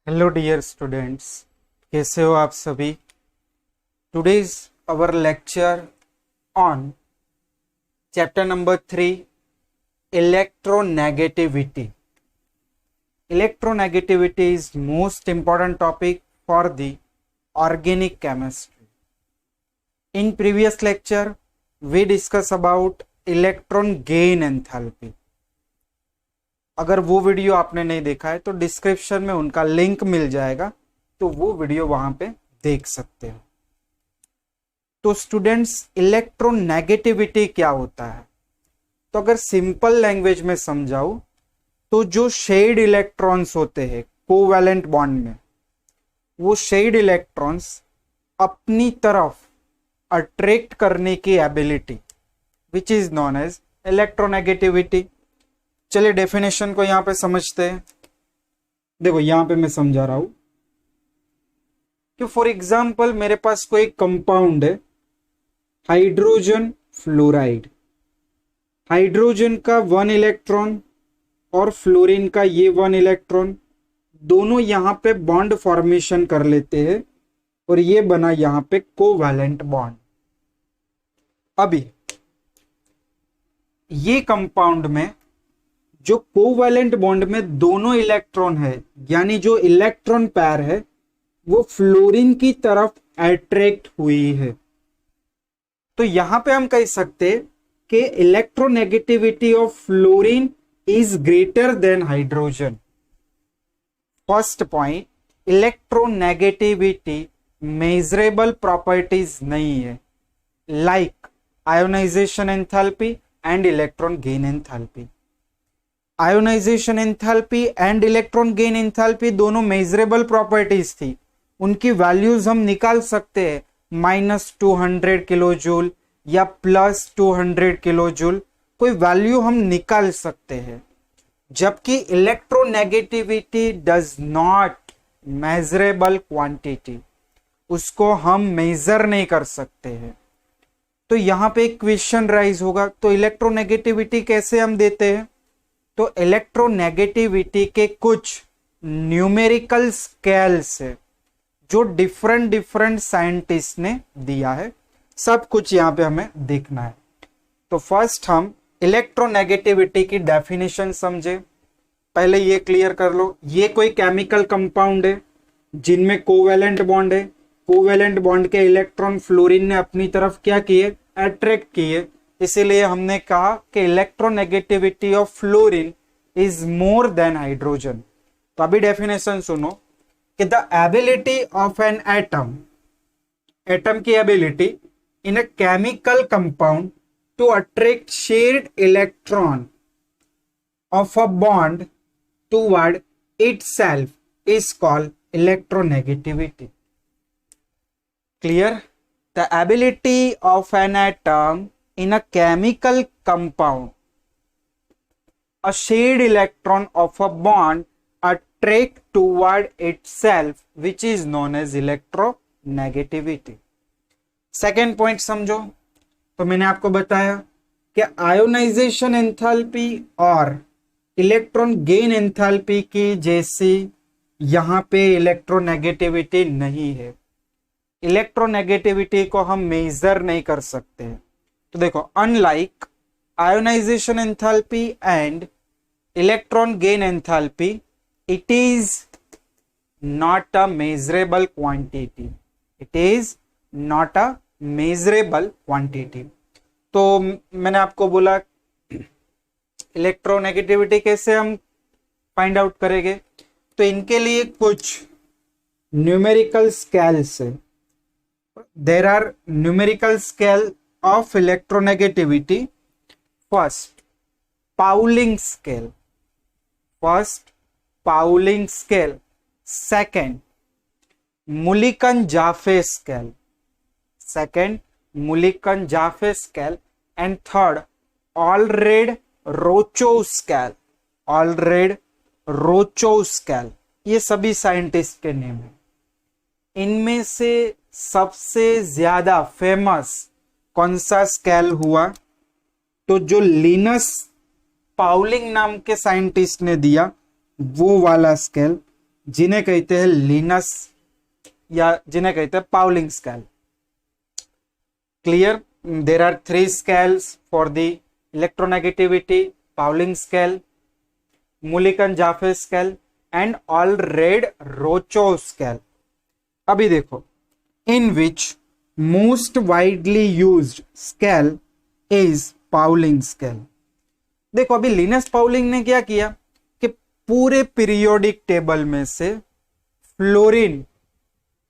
Hello dear students, कैसे हो आप सभी। Today's our lecture on chapter number 3 electronegativity. Electronegativity is most important topic for the organic chemistry. In previous lecture we discuss about electron gain enthalpy. अगर वो video आपने नहीं देखा है तो डिस्क्रिप्शन में उनका लिंक मिल जाएगा, तो वो वीडियो वहां पे देख सकते हो। तो स्टूडेंट्स, इलेक्ट्रोनेगेटिविटी क्या होता है? तो अगर सिंपल लैंग्वेज में समझाऊं तो जो शेड इलेक्ट्रॉन्स होते हैं कोवैलेंट बॉन्ड में, वो शेड इलेक्ट्रॉन्स अपनी तरफ अट्रैक्ट करने की ability which is known as electronegativity. चलिए डेफिनेशन को यहां पे समझते हैं। देखो यहां पे मैं समझा रहा हूं कि फॉर एग्जांपल मेरे पास कोई कंपाउंड है हाइड्रोजन फ्लोराइड। हाइड्रोजन का 1 इलेक्ट्रॉन और फ्लोरीन का ये 1 इलेक्ट्रॉन दोनों यहां पे बॉन्ड फॉर्मेशन कर लेते हैं और ये बना यहां पे कोवैलेंट बॉन्ड। अभी ये कंपाउंड में जो कोवैलेंट बॉन्ड में दोनों इलेक्ट्रॉन है, यानी जो इलेक्ट्रॉन पैर है, वो फ्लोरीन की तरफ अट्रैक्ट हुई है। तो यहां पे हम कह सकते हैं कि electronegativity of fluorine is greater than hydrogen. First point, electronegativity measurable properties नहीं है, like ionisation enthalpy and electron gain enthalpy. Ionisation enthalpy and electron gain enthalpy दोनों मेजरेबल प्रॉपर्टीज थी, उनकी वैल्यूज हम निकाल सकते हैं, -200 किलो जूल या +200 किलो जूल, कोई वैल्यू हम निकाल सकते हैं। जबकि electronegativity does not measurable quantity, उसको हम मेजर नहीं कर सकते हैं। तो यहां पे एक क्वेश्चन राइज होगा, तो इलेक्ट्रोनेगेटिविटी कैसे हम देते हैं? तो इलेक्ट्रोनेगेटिविटी के कुछ न्यूमेरिकल स्केल्स है जो डिफरेंट साइंटिस्ट ने दिया है, सब कुछ यहां पे हमें देखना है। तो फर्स्ट हम इलेक्ट्रोनेगेटिविटी की डेफिनेशन समझे। पहले ये क्लियर कर लो, ये कोई केमिकल कंपाउंड है जिनमें कोवैलेंट बॉन्ड है। कोवैलेंट बॉन्ड के इलेक्ट्रॉन फ्लोरीन ने अपनी तरफ क्या किए? अट्रैक्ट किए। इसीलिए हमने कहा कि electronegativity of fluorine is more than hydrogen. तो अभी डेफिनेशन सुनो कि the ability of an atom, atom की ability in a chemical compound to attract shared electron of a bond toward itself is called electronegativity. Clear? The ability of an atom in a chemical compound, a shared electron of a bond attract toward itself, which is known as electronegativity. Second point समझो। तो मैंने आपको बताया कि ionisation enthalpy और electron gain enthalpy की जैसी यहां पे इलेक्ट्रोनेगेटिविटी नहीं है। इलेक्ट्रोनेगेटिविटी को हम मेजर नहीं कर सकते हैं। तो देखो, unlike ionisation enthalpy and electron gain enthalpy, it is not a measurable quantity. It is not a measurable quantity. तो मैंने आपको बोला इलेक्ट्रोनेगेटिविटी कैसे हम फाइंड आउट करेंगे, तो इनके लिए कुछ न्यूमेरिकल स्केल्स है। There are numerical scale of electronegativity. First, Pauling scale. First, Pauling scale. Second, Mulliken-Jaffe scale. Second, Mulliken-Jaffe scale. And third, Allred-Rochow scale. Allred-Rochow scale. ये सभी साइंटिस्ट के नेम है। इनमें से सबसे ज्यादा फेमस कौन सा स्केल हुआ? तो जो लिनस पाउलिंग नाम के साइंटिस्ट ने दिया वो वाला स्केल, जिन्हें कहते हैं लिनस या जिन्हें कहते हैं Pauling scale. Clear? There are 3 scales for the electronegativity, Pauling scale, Mulliken Jaffe scale and Allred Rochow scale. अभी देखो, in which most widely used scale is Pauling scale. देखो अभी लिनस पाउलिंग ने क्या किया कि पूरे पीरियोडिक टेबल में से फ्लोरीन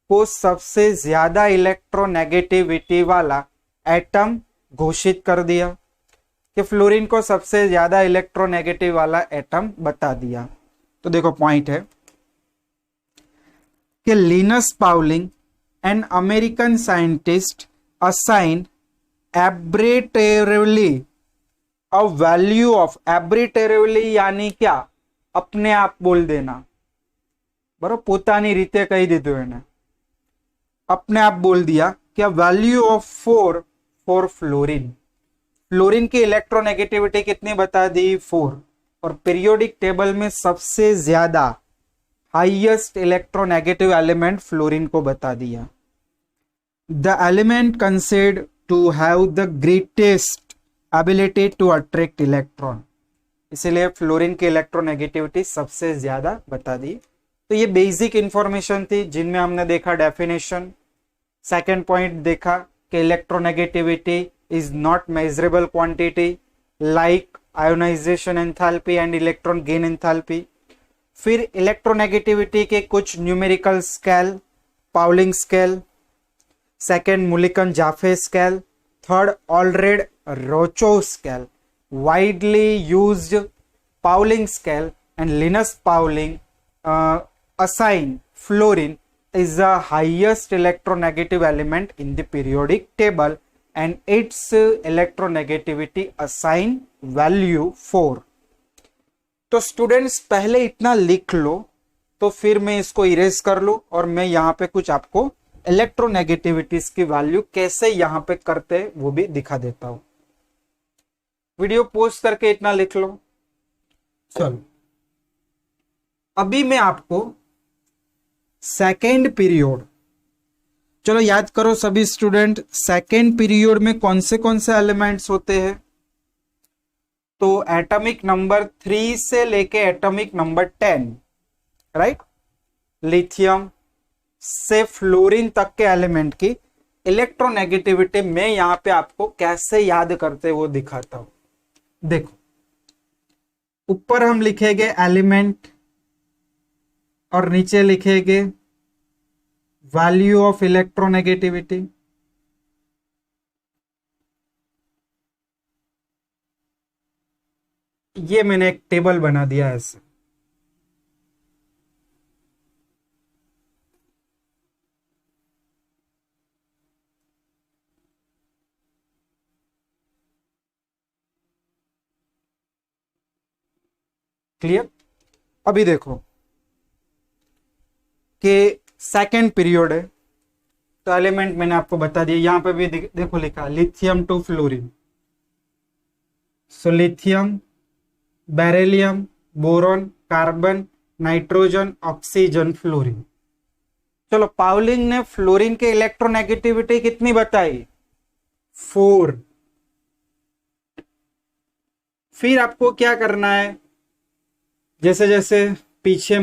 को सबसे ज्यादा इलेक्ट्रोनेगेटिविटी वाला एटम घोषित कर दिया, कि फ्लोरीन को सबसे ज्यादा इलेक्ट्रोनेगेटिव वाला एटम बता दिया। तो देखो पॉइंट है कि Linus Pauling an American scientist assign arbitrarily a value of, arbitrarily यानी क्या, अपने आप बोल देना, बराबर, पोतानी रीते कही दीधु एने, अपने आप बोल दिया कि value of 4 for fluorine. Fluorine की इलेक्ट्रोनेगेटिविटी कितनी बता दी? 4। और पीरियोडिक टेबल में सबसे ज्यादा हाईएस्ट इलेक्ट्रोनेगेटिव एलिमेंट फ्लोरीन को बता दिया। The element considered to have the greatest ability to attract electron, इसीलिए फ्लोरीन की इलेक्ट्रोनेगेटिविटी सबसे ज्यादा बता दी। तो ये बेसिक इंफॉर्मेशन थी जिनमें हमने देखा डेफिनेशन, सेकेंड पॉइंट देखा कि electronegativity is not measurable quantity like ionisation enthalpy and electron gain enthalpy. फिर इलेक्ट्रोनेगेटिविटी के कुछ numerical scale, Pauling scale, second Mulliken Jaffe scale, third Allred Rochow scale, widely used Pauling scale and Linus Pauling assign fluorine is the highest electronegative element in the periodic table and its electronegativity assign value 4। तो students पहले इतना लिख लो, तो फिर मैं इसको erase कर लूं और मैं यहां पे कुछ आपको इलेक्ट्रोनेगेटिविटीज की वैल्यू कैसे यहां पे करते हैं वो भी दिखा देता हूं। वीडियो पोस्ट करके इतना लिख लो। चलो अभी मैं आपको सेकेंड पीरियड, चलो याद करो सभी स्टूडेंट, सेकेंड पीरियड में कौन से एलिमेंट्स होते हैं? तो एटॉमिक नंबर 3 से लेके एटॉमिक नंबर 10, राइट, लिथियम से फ्लोरीन तक के एलिमेंट की इलेक्ट्रोनेगेटिविटी मैं यहां पे आपको कैसे याद करते वो दिखाता हूं। देखो ऊपर हम लिखेंगे एलिमेंट और नीचे लिखेंगे वैल्यू ऑफ इलेक्ट्रोनेगेटिविटी। ये मैंने एक टेबल बना दिया ऐसे। क्लियर? अभी देखो कि सेकेंड पीरियड है, तो एलिमेंट मैंने आपको बता दिया, यहां पे भी देखो लिखा lithium to fluorine. So lithium, beryllium, boron, carbon, nitrogen, oxygen, fluorine. चलो पाउलिंग ने फ्लोरीन के इलेक्ट्रोनेगेटिविटी कितनी बताई? 4। फिर आपको क्या करना है, जैसे जैसे पीछे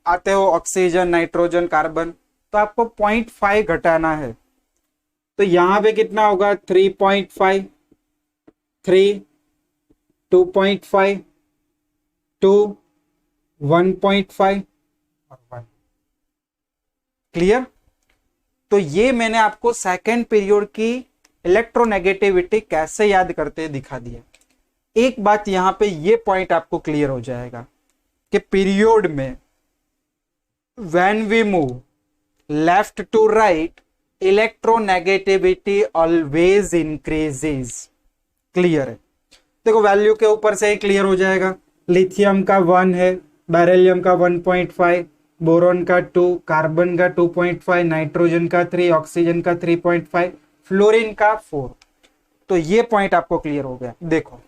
आते हो ऑक्सीजन, नाइट्रोजन, कार्बन, तो आपको 0.5 घटाना है। तो यहां पे कितना होगा? 3.5, 3, 2.5, 2, 1.5 और 1। क्लियर? तो ये मैंने आपको सेकेंड पीरियड की इलेक्ट्रोनेगेटिविटी कैसे याद करते दिखा दिया। एक बात यहां पे ये पॉइंट आपको क्लियर हो जाएगा कि पीरियड में when we move left to right electronegativity always increases. Clear है? देखो वैल्यू के ऊपर से ही क्लियर हो जाएगा। लिथियम का 1 है, बेरिलियम का 1.5, बोरॉन का 2, कार्बन का 2.5, नाइट्रोजन का 3, ऑक्सीजन का 3.5, फ्लोरीन का 4। तो ये पॉइंट आपको क्लियर हो गया। देखो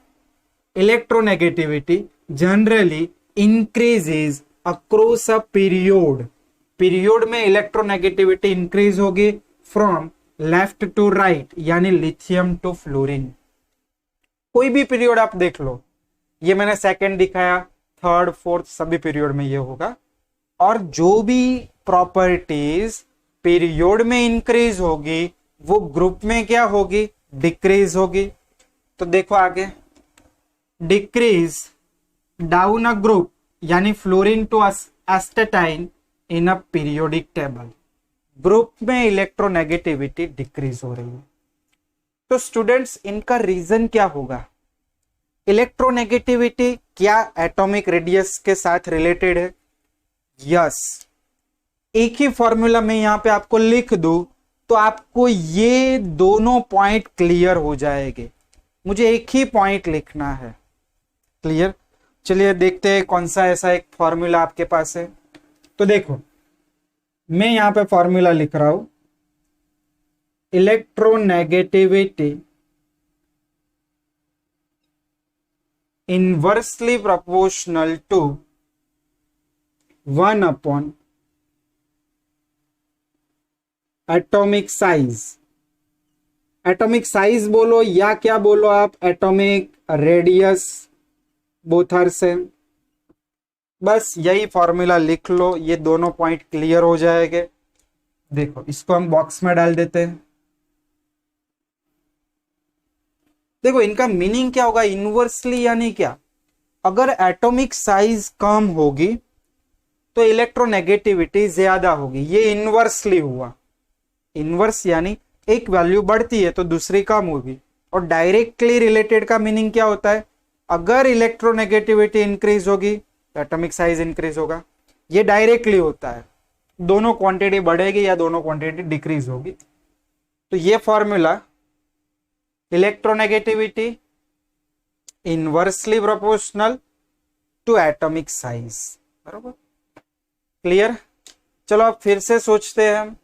electronegativity generally increases across a period, period में इलेक्ट्रोनेगेटिविटी इंक्रीज होगी फ्रॉम लेफ्ट टू राइट, यानी लिथियम टू फ्लोरीन। कोई भी पीरियड आप देख लो, ये मैंने सेकंड दिखाया, थर्ड फोर्थ सभी पीरियड में ये होगा। और जो भी प्रॉपर्टीज पीरियड में इंक्रीज होगी वो ग्रुप में क्या होगी, डिक्रीज होगी। तो देखो आगे, डिक्रीज डाउन अ ग्रुप यानी fluorine to astatine in a periodic table, group में इलेक्ट्रोनेगेटिविटी डिक्रीज हो रही है। तो स्टूडेंट्स इनका रीजन क्या होगा? इलेक्ट्रोनेगेटिविटी क्या एटॉमिक रेडियस के साथ रिलेटेड है? यस। एक ही फॉर्मूला में यहां पे आपको लिख दूं तो आपको ये दोनों पॉइंट क्लियर हो जाएंगे। मुझे एक ही पॉइंट लिखना है, क्लियर। चलिए देखते हैं कौन सा ऐसा एक फॉर्मूला आपके पास है। तो देखो मैं यहां पे फॉर्मूला लिख रहा हूं, electronegativity inversely proportional to 1 upon atomic size. Atomic size बोलो या क्या बोलो आप, atomic radius, both are same. बस यही फॉर्मूला लिख लो, ये दोनों पॉइंट क्लियर हो जाएंगे। देखो इसको हम बॉक्स में डाल देते हैं। देखो इनका मीनिंग क्या होगा, इनवर्सली यानी क्या, अगर एटॉमिक साइज कम होगी तो इलेक्ट्रोनेगेटिविटी ज्यादा होगी, ये इनवर्सली हुआ। इनवर्स यानी एक वैल्यू बढ़ती है तो दूसरी कम होगी। और डायरेक्टली रिलेटेड का मीनिंग क्या होता है, अगर इलेक्ट्रोनेगेटिविटी इंक्रीज होगी तो एटॉमिक साइज इंक्रीज होगा। ये डायरेक्टली होता है, दोनों क्वांटिटी बढ़ेगी या दोनों क्वांटिटी डिक्रीज होगी। तो ये formula electronegativity inversely proportional to atomic size, बरोबर, क्लियर। चलो अब फिर से सोचते हैं हम।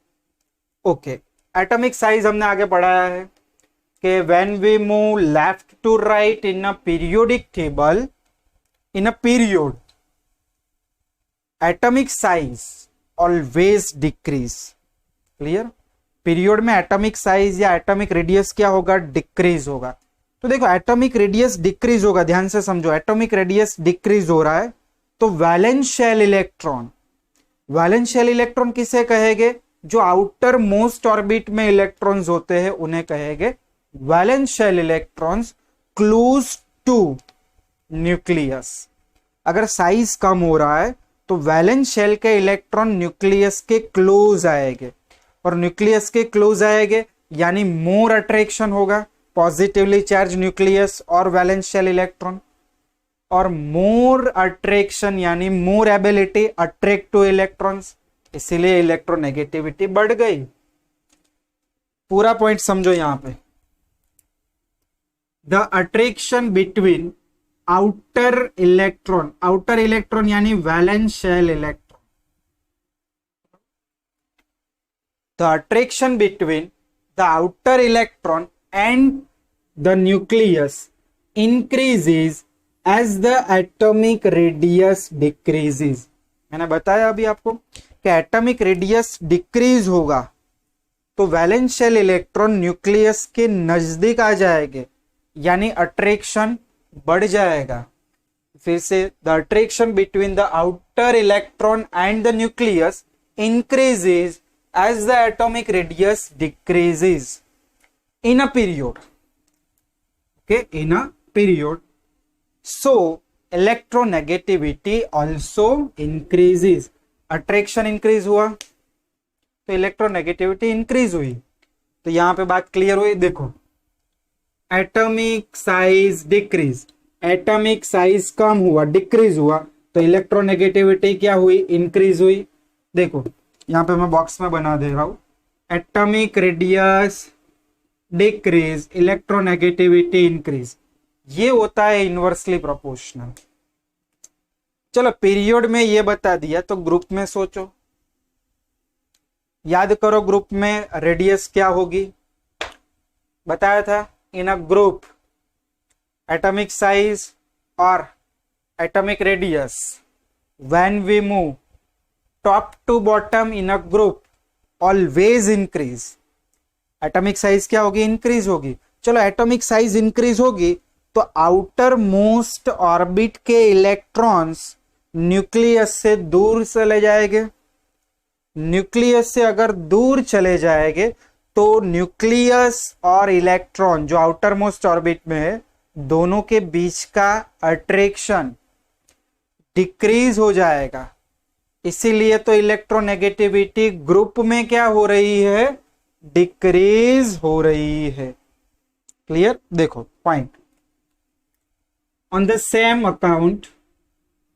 ओके, एटॉमिक साइज हमने आगे पढ़ाया है कि when we move left to right in a periodic table, in a period, atomic size always decrease, clear. Period में एटॉमिक साइज या एटॉमिक रेडियस क्या होगा, डिक्रीज होगा। तो देखो एटॉमिक रेडियस डिक्रीज होगा, ध्यान से समझो, एटॉमिक रेडियस डिक्रीज हो रहा है तो valence shell electron, valence shell electron किसे कहेंगे, जो आउटर मोस्ट ऑर्बिट में इलेक्ट्रॉन्स होते हैं उन्हें कहेंगे valence shell electrons close to nucleus. अगर साइज कम हो रहा है तो वैलेंस शेल के इलेक्ट्रॉन न्यूक्लियस के क्लोज आएंगे, और न्यूक्लियस के क्लोज आएंगे यानी मोर अट्रैक्शन होगा, पॉजिटिवली चार्ज न्यूक्लियस और वैलेंस शेल इलेक्ट्रॉन, और मोर अट्रैक्शन यानी more ability attract to electrons, इसीलिए इलेक्ट्रोनेगेटिविटी बढ़ गई। पूरा पॉइंट समझो यहां पे, the attraction between outer electron यानी valence shell electron, the attraction between the outer electron and the nucleus increases as the atomic radius decreases. मैंने बताया अभी आपको कि एटॉमिक रेडियस डिक्रीज होगा तो वैलेंस शेल इलेक्ट्रॉन न्यूक्लियस के नजदीक आ जाएंगे यानी अट्रैक्शन बढ़ जाएगा। फिर से, the attraction between the outer electron and the nucleus increases as the atomic radius decreases in a period, okay, in a period. So electronegativity also increases, attraction increase हुआ तो इलेक्ट्रोनेगेटिविटी इंक्रीज हुई। तो यहां पे बात क्लियर हुई। देखो atomic size decrease, atomic size कम हुआ, डिक्रीज हुआ, तो इलेक्ट्रोनेगेटिविटी क्या हुई, इंक्रीज हुई। देखो यहां पे मैं बॉक्स में बना दे रहा हूं, atomic radius decrease, electronegativity increase, ये होता है इनवर्सली प्रोपोर्शनल। चलो पीरियड में ये बता दिया, तो ग्रुप में सोचो, याद करो ग्रुप में रेडियस क्या होगी, बताया था, in a group atomic size और atomic radius when we move top to bottom in a group always increase. Atomic size क्या होगी? इंक्रीज होगी। चलो एटॉमिक साइज इंक्रीज होगी तो आउटर मोस्ट ऑर्बिट के इलेक्ट्रॉन्स न्यूक्लियस से दूर चले जाएंगे। न्यूक्लियस से अगर दूर चले जाएंगे तो न्यूक्लियस और इलेक्ट्रॉन जो आउटर मोस्ट ऑर्बिट में है, दोनों के बीच का अट्रैक्शन डिक्रीज हो जाएगा। इसीलिए तो इलेक्ट्रोनेगेटिविटी ग्रुप में क्या हो रही है? डिक्रीज हो रही है। क्लियर? देखो point. On the same account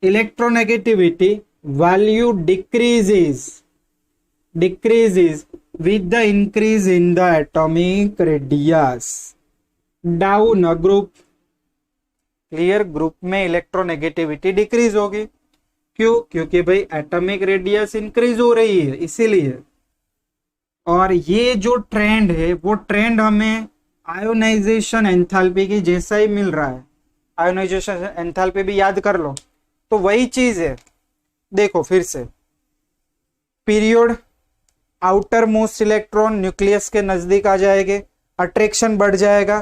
electronegativity value decreases with the increase in the atomic radius down a group। Clear? Group में इलेक्ट्रोनेगेटिविटी डिक्रीज होगी। क्यों? क्योंकि भाई एटॉमिक रेडियस इंक्रीज हो रही है इसीलिए। और ये जो ट्रेंड है वो ट्रेंड हमें आयोनाइजेशन एंथैल्पी की जैसा ही मिल रहा है। आयोनाइजेशन एंथैल्पी भी याद कर लो, तो वही चीज है। देखो फिर से, period, outer most electron nucleus के नजदीक आ जाएंगे, अट्रैक्शन बढ़ जाएगा,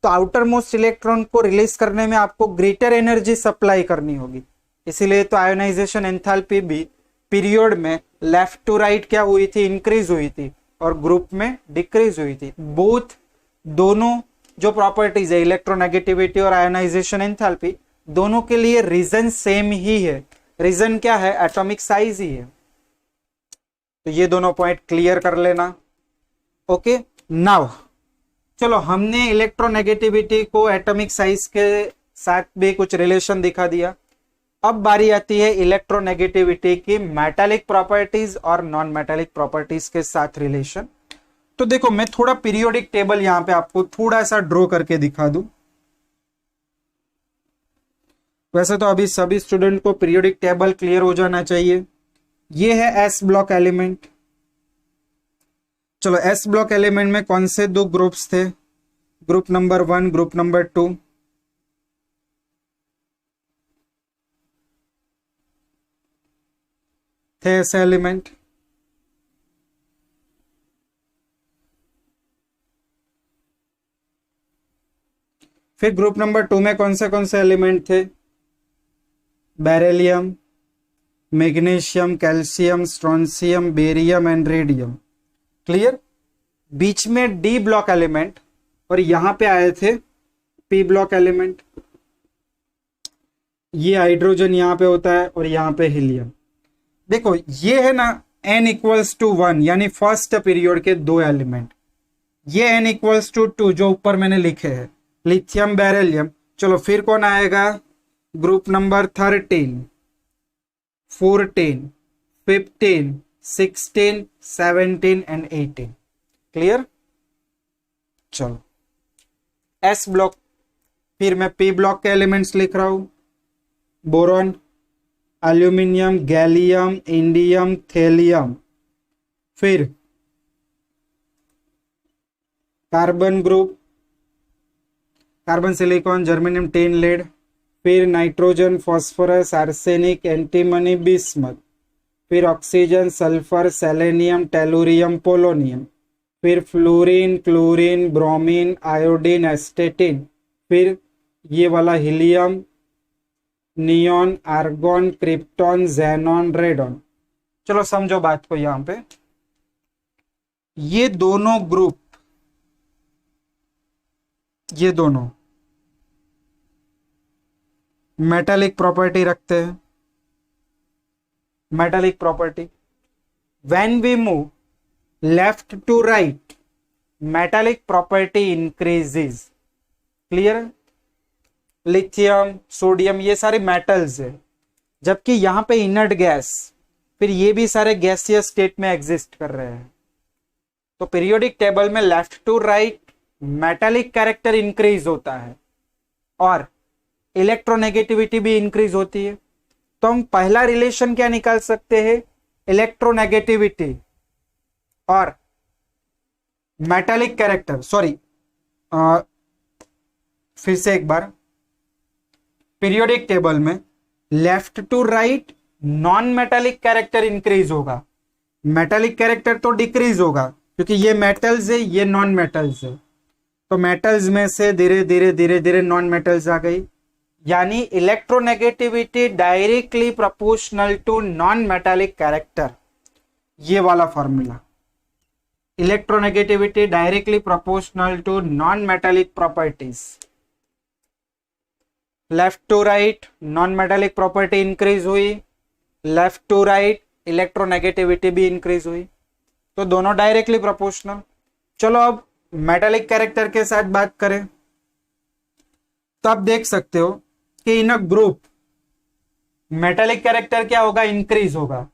तो आउटर मोस्ट इलेक्ट्रॉन को रिलीज करने में आपको ग्रेटर एनर्जी सप्लाई करनी होगी। इसीलिए तो आयोनाइजेशन एंथैल्पी भी पीरियड में लेफ्ट टू राइट क्या हुई थी? इंक्रीज हुई थी, और ग्रुप में डिक्रीज हुई थी। बोथ दोनों जो प्रॉपर्टीज है, इलेक्ट्रोनेगेटिविटी और आयोनाइजेशन एंथैल्पी, दोनों के लिए रीजन सेम ही है। रीजन क्या है? एटॉमिक साइज ही है। तो ये दोनों पॉइंट क्लियर कर लेना। ओके, नाउ चलो हमने इलेक्ट्रोनेगेटिविटी को एटॉमिक साइज के साथ भी कुछ रिलेशन दिखा दिया। अब बारी आती है इलेक्ट्रोनेगेटिविटी की मेटालिक प्रॉपर्टीज और नॉन मेटालिक प्रॉपर्टीज के साथ रिलेशन। तो देखो मैं थोड़ा पीरियोडिक टेबल यहां पे आपको थोड़ा सा ड्रॉ करके दिखा दूं। वैसे तो अभी सभी स्टूडेंट को पीरियोडिक टेबल क्लियर हो जाना चाहिए। ये है एस ब्लॉक एलिमेंट। चलो एस ब्लॉक एलिमेंट में कौन से दो ग्रुप्स थे? Group number 1, group number 2। थे ऐसे एलिमेंट। फिर ग्रुप नंबर 2 में कौन से एलिमेंट थे? Beryllium, magnesium, calcium, strontium, barium and radium. Clear? बीच में डी ब्लॉक एलिमेंट, और यहां पे आए थे पी ब्लॉक एलिमेंट। ये हाइड्रोजन यहां पे होता है और यहां पे हीलियम। देखो ये है ना n=1, यानी फर्स्ट पीरियड के दो एलिमेंट। ये n=2 जो ऊपर मैंने लिखे हैं, लिथियम, बेरिलियम। चलो फिर कौन आएगा? Group number 13, 14, 15, 16, 17 and 18। क्लियर? चलो एस ब्लॉक, फिर मैं पी ब्लॉक के एलिमेंट्स लिख रहा हूं। Boron, aluminium, gallium, indium, thallium. फिर carbon group, carbon, silicon, germanium, tin, lead. फिर nitrogen, phosphorus, arsenic, antimony, bismuth. फिर oxygen, sulphur, selenium, tellurium, polonium. फिर fluorine, chlorine, bromine, iodine, astatine. फिर ये वाला helium, neon, argon, krypton, xenon, radon. चलो समझो बात को। यहां पे ये दोनों ग्रुप, ये दोनों मेटालिक प्रॉपर्टी रखते हैं। Metallic property, when we move left to right, metallic property increases. Clear? Lithium, sodium, ये सारे मेटल्स है, जबकि यहां पे इनर्ट गैस, फिर ये भी सारे गैसियस स्टेट में एग्जिस्ट कर रहे हैं। तो पीरियोडिक टेबल में left to right metallic character increase होता है और इलेक्ट्रोनेगेटिविटी भी इंक्रीज होती है। तो हम पहला रिलेशन क्या निकाल सकते हैं? इलेक्ट्रोनेगेटिविटी और मेटालिक कैरेक्टर। सॉरी, फिर से एक बार, पीरियोडिक टेबल में left to right non metallic character increase होगा, मेटालिक कैरेक्टर तो डिक्रीज होगा, क्योंकि ये मेटल्स है, ये नॉन मेटल्स है। तो मेटल्स में से धीरे धीरे धीरे धीरे नॉन मेटल्स आ गई, यानी electronegativity directly proportional to non metallic character. ये वाला formula, electronegativity directly proportional to non metallic properties. Left to right non metallic property increase हुई, लेफ्ट टू राइट इलेक्ट्रोनेगेटिविटी भी इंक्रीज हुई, तो दोनों डायरेक्टली प्रोपोर्शनल। चलो अब मेटालिक कैरेक्टर के साथ बात करें, तो आप देख सकते हो कि इन अ ग्रुप मेटालिक कैरेक्टर क्या होगा, इंक्रीज होगा,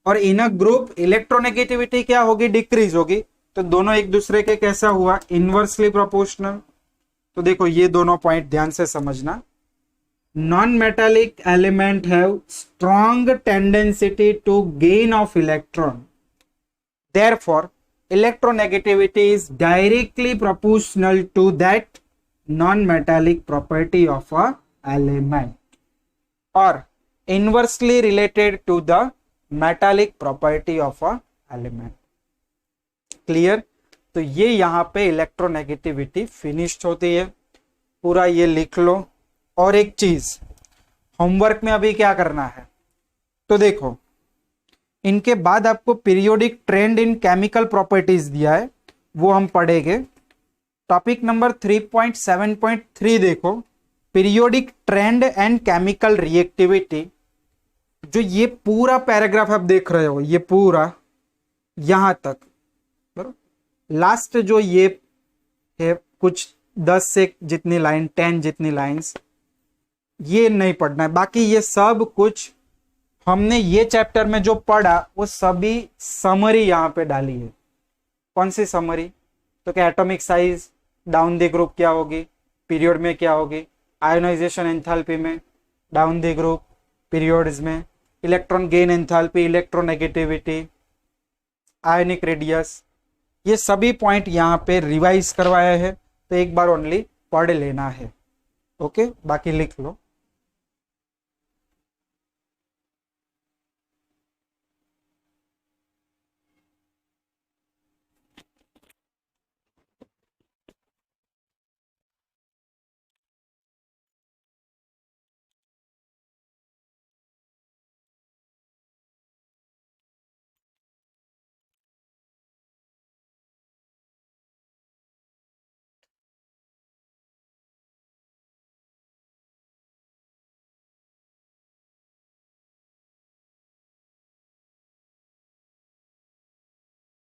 और इन अ ग्रुप इलेक्ट्रोनेगेटिविटी क्या होगी, डिक्रीज होगी। तो दोनों एक दूसरे के कैसा हुआ, इनवर्सली प्रोपोर्शनल। तो देखो ये दोनों पॉइंट ध्यान से समझना। Non-metallic element have strong tendency to gain of electron. Therefore, electronegativity is directly proportional to that non-metallic property of a element or inversely related to the metallic property of a element. Clear? तो ये यहाँ पे electronegativity finished होती है, पूरा ये लिख लो। और एक चीज होमवर्क में अभी क्या करना है, तो देखो इनके बाद आपको पीरियोडिक ट्रेंड इन केमिकल प्रॉपर्टीज दिया है, वो हम पढ़ेंगे। टॉपिक नंबर 3.7.3 देखो, periodic trend and chemical reactivity. जो ये पूरा पैराग्राफ आप देख रहे हो, ये पूरा यहां तक बराबर, लास्ट जो ये है कुछ 10 से जितनी लाइन, 10 जितनी लाइंस, ये नहीं पढ़ना है। बाकी ये सब कुछ हमने ये चैप्टर में जो पढ़ा वो सभी समरी यहां पे डाली है। कौन सी समरी, तो क्या atomic size down the group क्या होगी, पीरियड में क्या होगी, आयोनाइजेशन एंथैल्पी में डाउन द ग्रुप, पीरियड्स में electron gain enthalpy, electronegativity, ionic radius, ये सभी पॉइंट यहाँ पे रिवाइज करवाया है। तो एक बार ओनली पढ़ लेना है, ओके, बाकी लिख लो।